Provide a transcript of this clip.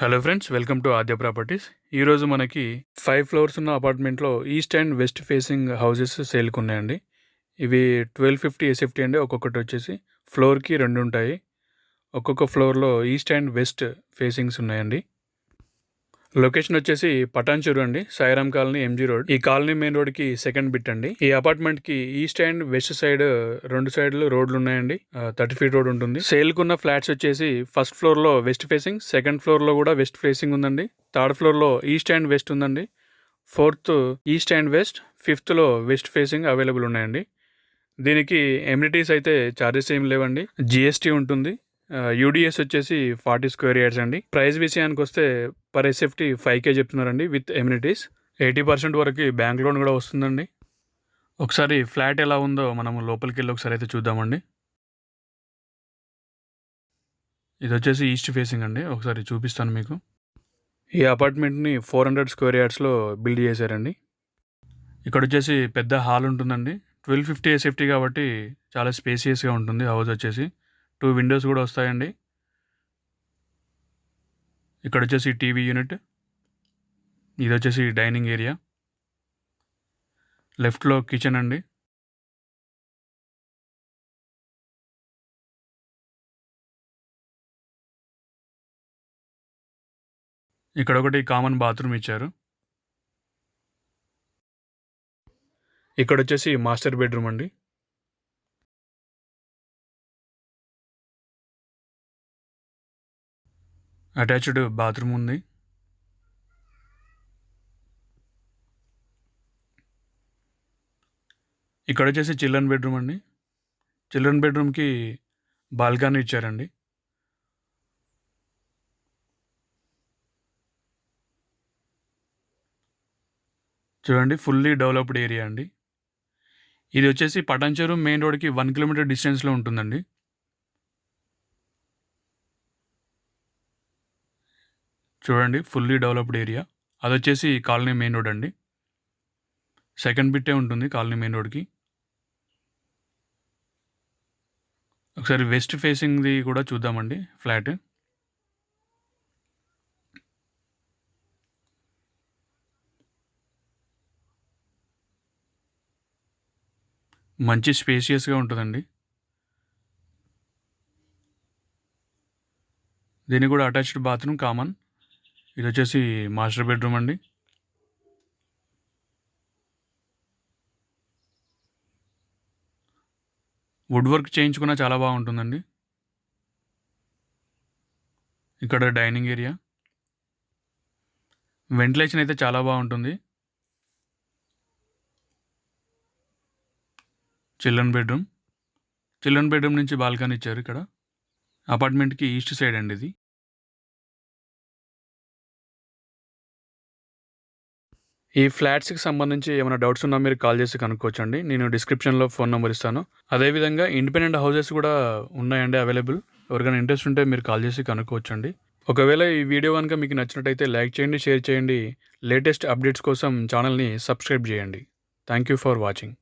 Hello friends, welcome to Aadya properties. ఈరోజు మనకి 5 floors ఉన్న అపార్ట్మెంట్లో east and west facing houses సేల్కి ఉన్నాయండి. ఇవి 1250 ఎస్ఎఫ్టీ అండి. ఒక్కొక్కటి వచ్చేసి ఫ్లోర్కి 2 ఉంటాయి. ఒక్కొక్క ఫ్లోర్లో ఈస్ట్ అండ్ వెస్ట్ ఫేసింగ్స్ ఉన్నాయండి. లొకేషన్ వచ్చేసి పటాన్చెరు అండి, సాయిరామ్ కాలనీ, ఎంజీ రోడ్. ఈ కాలనీ మెయిన్ రోడ్కి సెకండ్ బిట్ అండి. ఈ అపార్ట్మెంట్కి ఈస్ట్ అండ్ వెస్ట్ సైడ్ 2 సైడ్లు రోడ్లు ఉన్నాయండి. 30 ఫీట్ రోడ్ ఉంటుంది. సేల్కున్న ఫ్లాట్స్ వచ్చేసి ఫస్ట్ ఫ్లోర్లో వెస్ట్ ఫేసింగ్, సెకండ్ ఫ్లోర్లో కూడా వెస్ట్ ఫేసింగ్ ఉందండి. థర్డ్ ఫ్లోర్లో ఈస్ట్ అండ్ వెస్ట్ ఉందండి. ఫోర్త్ ఈస్ట్ అండ్ వెస్ట్, ఫిఫ్త్లో వెస్ట్ ఫేసింగ్ అవైలబుల్ ఉన్నాయండి. దీనికి ఎమ్యూనిటీస్ అయితే ఛార్జెస్ ఏం లేవండి. జిఎస్టీ ఉంటుంది. యూడిఎస్ వచ్చేసి 40 స్క్వేర్ యార్డ్స్ అండి. ప్రైస్ విషయానికి వస్తే పర్ ఎస్ఎఫ్టీ 5K చెప్తున్నారండి విత్ ఎమ్యూనిటీస్. 80% వరకు బ్యాంక్ లోన్ కూడా వస్తుందండి. ఒకసారి ఫ్లాట్ ఎలా ఉందో మనము లోపలికి వెళ్ళి ఒకసారి అయితే చూద్దామండి. ఇది వచ్చేసి ఈస్ట్ ఫేసింగ్ అండి. ఒకసారి చూపిస్తాను మీకు. ఈ అపార్ట్మెంట్ని 400 స్క్వేర్ యార్డ్స్లో బిల్డ్ చేశారండి. ఇక్కడ వచ్చేసి పెద్ద హాల్ ఉంటుందండి. 1250 ఎస్ఎఫ్టీ కాబట్టి చాలా స్పేసియస్గా ఉంటుంది హౌస్ వచ్చేసి. 2 విండోస్ కూడా వస్తాయండి. ఇక్కడ వచ్చేసి టీవీ యూనిట్, ఇది వచ్చేసి డైనింగ్ ఏరియా, లెఫ్ట్లో కిచెన్ అండి. ఇక్కడ ఒకటి కామన్ బాత్రూమ్ ఇచ్చారు. ఇక్కడ వచ్చేసి మాస్టర్ బెడ్రూమ్ అండి. అటాచ్డ్ బాత్రూమ్ ఉంది. ఇక్కడ వచ్చేసి చిల్డ్రన్ బెడ్రూమ్ అండి. చిల్డ్రన్ బెడ్రూమ్కి బాల్కనీ ఇచ్చారండి. చూడండి, ఫుల్లీ డెవలప్డ్ ఏరియా అండి. ఇది వచ్చేసి పటాన్చెరు మెయిన్ రోడ్కి 1 కిలోమీటర్ డిస్టెన్స్లో ఉంటుందండి. చూడండి, ఫుల్లీ డెవలప్డ్ ఏరియా. అది వచ్చేసి కాలనీ మెయిన్ రోడ్ అండి. సెకండ్ బిట్టే ఉంటుంది కాలనీ మెయిన్ రోడ్కి. ఒకసారి వెస్ట్ ఫేసింగ్ది కూడా చూద్దామండి ఫ్లాట్. మంచి స్పేసియస్గా ఉంటుందండి. దీనికి కూడా అటాచ్డ్ బాత్రూమ్ కామన్. ఇది వచ్చేసి మాస్టర్ బెడ్రూమ్ అండి. వుడ్ వర్క్ చేయించుకున్న చాలా బాగుంటుందండి. ఇక్కడ డైనింగ్ ఏరియా, వెంటిలేషన్ అయితే చాలా బాగుంటుంది. చిల్డ్రన్ బెడ్రూమ్ నుంచి బాల్కనీ ఇచ్చారు. ఇక్కడ అపార్ట్మెంట్కి ఈస్ట్ సైడ్ అండి ఇది. ఈ ఫ్లాట్స్కి సంబంధించి ఏమైనా డౌట్స్ ఉన్నా మీరు కాల్ చేసి కనుక్కోవచ్చండి. నేను డిస్క్రిప్షన్లో ఫోన్ నెంబర్ ఇస్తాను. అదేవిధంగా ఇండిపెండెంట్ హౌసెస్ కూడా ఉన్నాయండి అవైలబుల్. ఎవరికైనా ఇంట్రెస్ట్ ఉంటే మీరు కాల్ చేసి కనుక్కోవచ్చండి. ఒకవేళ ఈ వీడియో కనుక మీకు నచ్చినట్టయితే లైక్ చేయండి, షేర్ చేయండి. లేటెస్ట్ అప్డేట్స్ కోసం ఛానల్ని సబ్స్క్రైబ్ చేయండి. Thank you for watching.